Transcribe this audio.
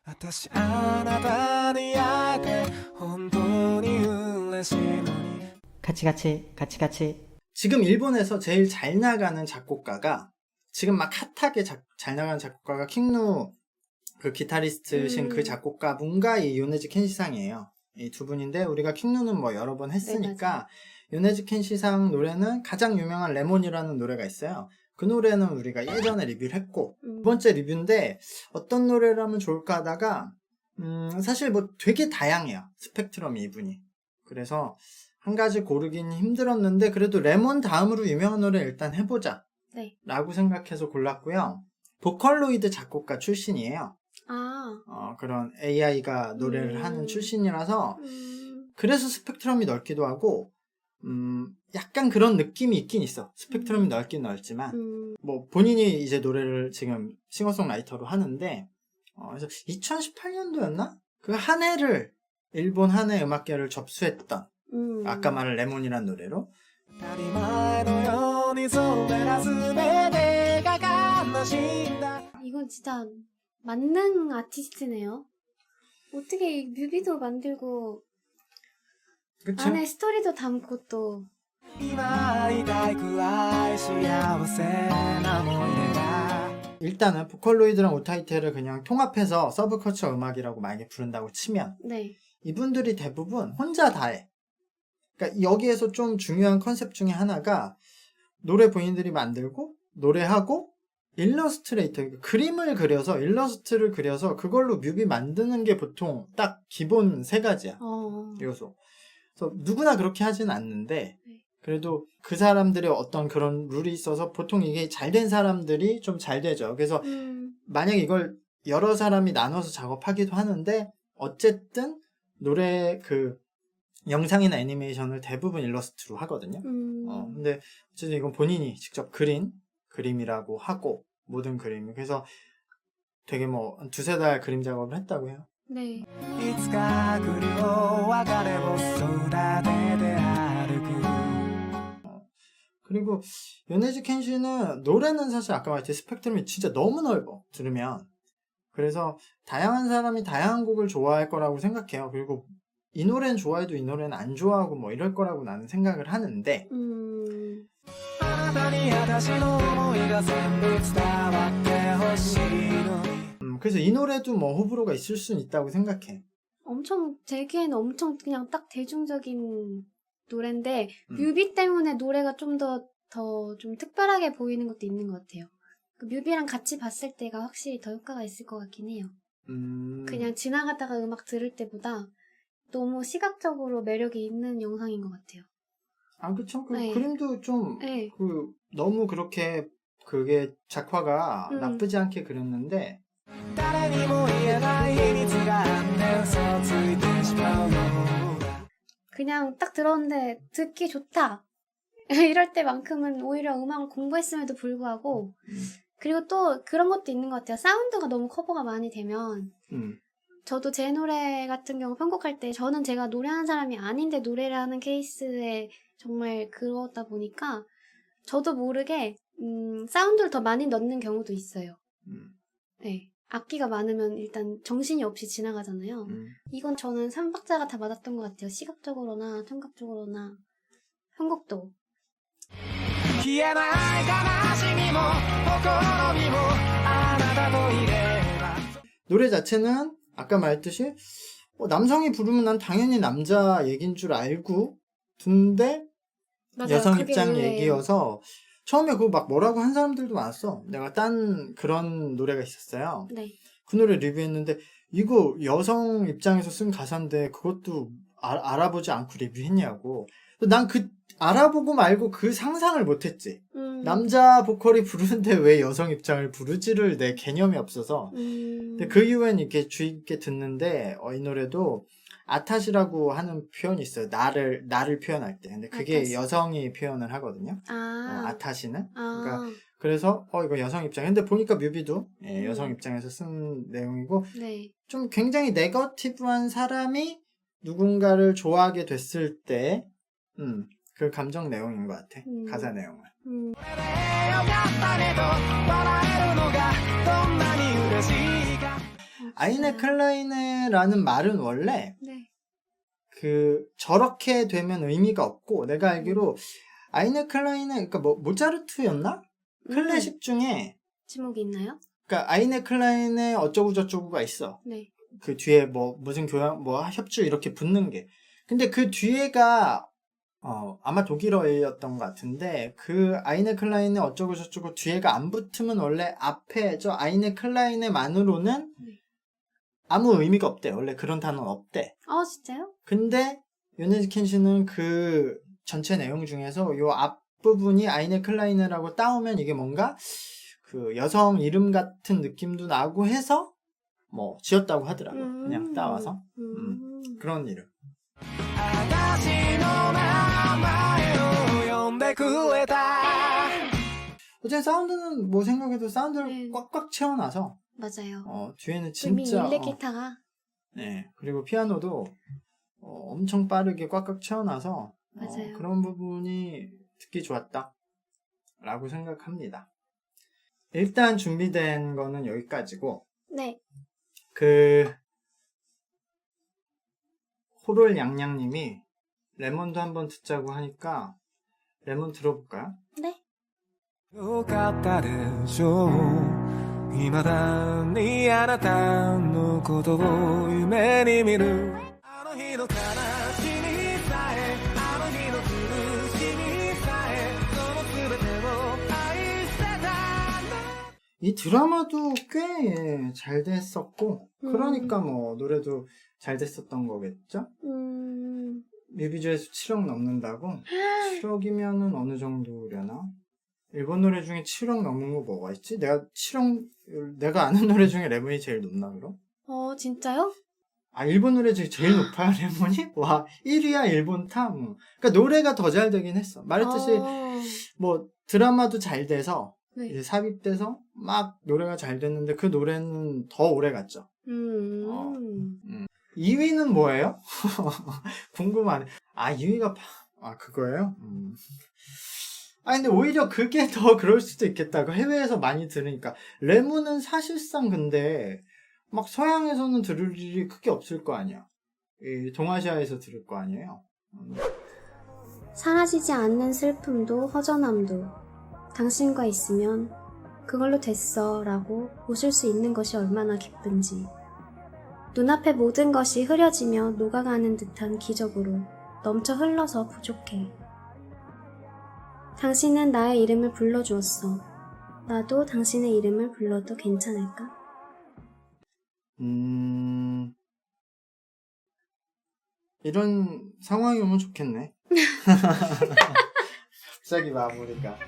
私あなたに会えて本当に嬉しいのに 같이. 지금 일본에서 제일 잘 나가는 작곡가가 지금 막 핫하게 잘 나가는 작곡가가 킹누 그 기타리스트신 그 작곡가 분과 이 요네즈 켄시상이에요. 이 두 분인데 우리가 킹누는 뭐 여러 번 했으니까 네, 요네즈 켄시상 노래는 가장 유명한 레몬이라는 노래가 있어요. 그 노래는 우리가 예전에 리뷰를 했고 두 번째 리뷰인데 어떤 노래를 하면 좋을까 하다가 사실 뭐 되게 다양해요. 스펙트럼이 이분이. 그래서 한 가지 고르긴 힘들었는데 그래도 레몬 다음으로 유명한 노래 일단 해보자 네. 라고 생각해서 골랐고요. 보컬로이드 작곡가 출신이에요. 그런 AI가 노래를 하는 출신이라서 그래서 스펙트럼이 넓기도 하고 약간 그런 느낌이 있긴 있어. 스펙트럼이 넓긴 넓지만 뭐 본인이 이제 노래를 지금 싱어송라이터로 하는데 그래서 2018년도였나? 그 한 해를 일본 한 해 음악계를 접수했던 아까 말한 레몬이란 노래로 当たり前のようにそれら全てが悲しんだ 이건 진짜 만능 아티스트네요. 어떻게 이 뮤비도 만들고 그쵸? 안에 스토리도 담고 또 今会いたいくらい幸せな思い出が 일단은 보컬로이드랑 오타이테를 그냥 통합해서 서브컬처 음악이라고 만약에 부른다고 치면 네. 이분들이 대부분 혼자 다 해. 그러니까 여기에서 좀 중요한 컨셉 중에 하나가 노래 본인들이 만들고 노래하고 일러스트레이터, 그림을 그려서 일러스트를 그려서 그걸로 뮤비 만드는 게 보통 딱 기본 세 가지야. 요소. 그래서 누구나 그렇게 하진 않는데 그래도 그 사람들의 어떤 그런 룰이 있어서 보통 이게 잘된 사람들이 좀 잘 되죠. 그래서 만약에 이걸 여러 사람이 나눠서 작업하기도 하는데 어쨌든 노래 그 영상이나 애니메이션을 대부분 일러스트로 하거든요. 근데 어쨌든 이건 본인이 직접 그린 그림이라고 하고 모든 그림이 그래서 되게 뭐 두세 달 그림 작업을 했다고 해요. 네. いつか来るよ別れを育てて歩く 그리고 요네즈 켄시는 노래는 사실 아까 말했듯이 스펙트럼이 진짜 너무 넓어 들으면. 그래서 다양한 사람이 다양한 곡을 좋아할 거라고 생각해요. 그리고 이 노래는 좋아해도 이 노래는 안 좋아하고 뭐 이럴 거라고 나는 생각을 하는데 あなたに私の想いが全部伝わってほしいのに 그래서 이 노래도 뭐 호불호가 있을 수는 있다고 생각해. 엄청 제기에는 엄청 그냥 딱 대중적인 노래인데 뮤비 때문에 노래가 좀 더 좀 특별하게 보이는 것도 있는 것 같아요. 그 뮤비랑 같이 봤을 때가 확실히 더 효과가 있을 것 같긴 해요. 그냥 지나가다가 음악 들을 때보다 너무 시각적으로 매력이 있는 영상인 것 같아요. 아, 그쵸. 그 네. 그림도 좀, 네. 너무 그렇게, 그게 작화가 나쁘지 않게 그렸는데, 誰にも言えない秘密があって嘘をついてしまうよ 그냥 딱 들었는데 듣기 좋다. 이럴 때만큼은 오히려 음악을 공부했음에도 불구하고 그리고 또 그런 것도 있는 것 같아요. 사운드가 너무 커버가 많이 되면 저도 제 노래 같은 경우 편곡할 때 저는 제가 노래하는 사람이 아닌데 노래를 하는 케이스에 정말 그러다 보니까 저도 모르게 사운드를 더 많이 넣는 경우도 있어요. 네. 악기가 많으면 일단 정신이 없이 지나가잖아요. 이건 저는 3박자가 다 맞았던 것 같아요. 시각적으로나 청각적으로나 편곡도. 消えない悲しみもほころびもあなたといれば 노래 자체는 아까 말했듯이, 남성이 부르면 난 당연히 남자 얘기인 줄 알고 듣는데, 맞아요. 여성 그게 입장 의외예요. 얘기여서, 처음에 그거 막 뭐라고 한 사람들도 많았어. 내가 딴 그런 노래가 있었어요. 네. 그 노래 리뷰했는데 이거 여성 입장에서 쓴 가사인데 그것도 알아보지 않고 리뷰했냐고. 난 그 알아보고 말고 그 상상을 못했지. 남자 보컬이 부르는데 왜 여성 입장을 부르지를 내 개념이 없어서. 근데 그 이후엔 이렇게 주의 있게 듣는데 이 노래도 아타시라고 하는 표현이 있어요. 나를 표현할 때. 근데 그게 아타시. 여성이 표현을 하거든요. 아타시는. 그러니까 그래서 이거 여성 입장. 근데 보니까 뮤비도 여성 입장에서 쓴 내용이고 네. 좀 굉장히 네거티브한 사람이 누군가를 좋아하게 됐을 때 그 감정 내용인 것 같아. 가사 내용은. これでよかったねと笑えるのがどんなに嬉しいか 아이네 클라이네라는 말은 원래 네. 저렇게 되면 의미가 없고, 내가 알기로 아이네 클라이네, 그러니까 뭐 모차르트였나? 클래식 중에 제목이 있나요? 그러니까 아이네 클라이네 어쩌고 저쩌고가 있어. 네. 그 뒤에 뭐 무슨 교향 뭐 협주 이렇게 붙는 게. 근데 그 뒤에가 아마 독일어였던 것 같은데, 그 아이네 클라이네 어쩌고 저쩌고 뒤에가 안 붙으면 원래 앞에 저 아이네 클라이네만으로는 네. 아무 의미가 없대. 원래 그런 단어는 없대. 진짜요? 근데 요네즈 켄시는 그 전체 내용 중에서 요 앞부분이 아이네 클라이네라고 따오면 이게 뭔가 그 여성 이름 같은 느낌도 나고 해서 뭐 지었다고 하더라고. 그냥 따와서. 그런 이름. 私の名前を呼んでくれた 어쨌든 사운드는 뭐 생각해도 사운드를 네. 꽉꽉 채워놔서 맞아요. 뒤에는 이미 진짜 일렉 기타가 네, 그리고 피아노도 엄청 빠르게 꽉꽉 채워놔서 맞아요. 그런 부분이 듣기 좋았다 라고 생각합니다. 일단 준비된 거는 여기까지고, 네. 호롤 양양님이 레몬도 한번 듣자고 하니까 레몬 들어볼까요? 네. よかったでしょう未だにあなたのことを夢に見るあの日の悲しみさえあの日の苦しみさえその全てを愛してた 이 드라마도 꽤 잘 됐었고, 그러니까 뭐 노래도 잘 됐었던 거겠죠? 뮤비조회수 7억 넘는다고? 7억이면은 어느 정도려나? 일본 노래 중에 7억 넘는 거 뭐가 있지? 내가 아는 노래 중에 레몬이 제일 높나, 그럼? 진짜요? 일본 노래 중에 제일 높아요, 레몬이? 와, 1위야, 일본 탑. 그러니까 노래가 더 잘 되긴 했어. 말했듯이, 뭐, 드라마도 잘 돼서, 네. 이제 삽입돼서 막 노래가 잘 됐는데 그 노래는 더 오래 갔죠. 2위는 뭐예요? 궁금하네. 2위가 그거예요? 근데 오히려 그게 더 그럴 수도 있겠다. 그 해외에서 많이 들으니까. 레몬은 사실상 근데 막 서양에서는 들을 일이 크게 없을 거 아니야. 이 동아시아에서 들을 거 아니에요. 사라지지 않는 슬픔도 허전함도 당신과 있으면 그걸로 됐어 라고 웃을 수 있는 것이 얼마나 기쁜지, 눈앞의 모든 것이 흐려지며 녹아가는 듯한 기적으로 넘쳐 흘러서 부족해. 당신은 나의 이름을 불러주었어. 나도 당신의 이름을 불러도 괜찮을까? 이런 상황이 오면 좋겠네. 갑자기 마무리가.